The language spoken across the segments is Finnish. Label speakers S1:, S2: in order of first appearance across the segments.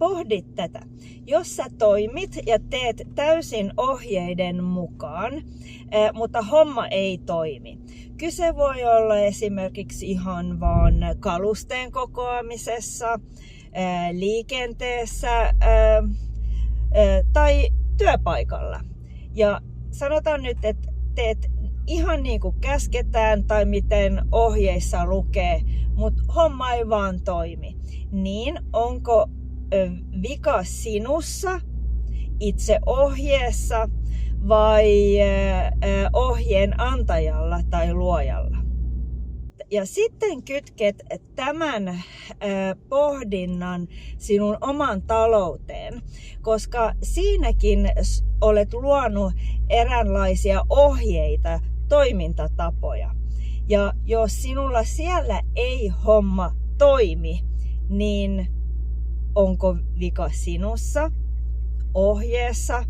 S1: pohdit tätä. Jos sä toimit ja teet täysin ohjeiden mukaan, mutta homma ei toimi. Kyse voi olla esimerkiksi ihan vaan kalusteen kokoamisessa, liikenteessä tai työpaikalla. Ja sanotaan nyt, että teet ihan niin kuin käsketään tai miten ohjeissa lukee, mutta homma ei vaan toimi. Niin onko vika sinussa, itse ohjeessa vai ohjeen antajalla tai luojalla? Ja sitten kytket tämän pohdinnan sinun oman talouteen, koska siinäkin olet luonut eräänlaisia ohjeita, toimintatapoja. Ja jos sinulla siellä ei homma toimi, niin onko vika sinussa, ohjeessa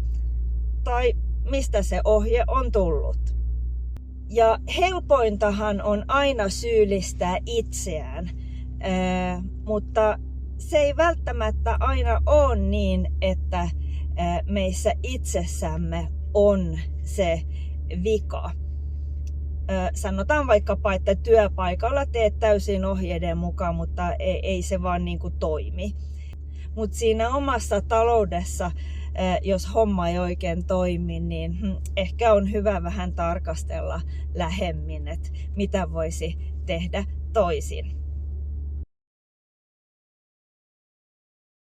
S1: tai mistä se ohje on tullut? Ja helpointahan on aina syyllistää itseään, mutta se ei välttämättä aina ole niin, että meissä itsessämme on se vika. Sanotaan vaikkapa, että työpaikalla teet täysin ohjeiden mukaan, mutta ei se vaan niin kuin toimi. Mutta siinä omassa taloudessa, jos homma ei oikein toimi, niin ehkä on hyvä vähän tarkastella lähemmin, että mitä voisi tehdä toisin.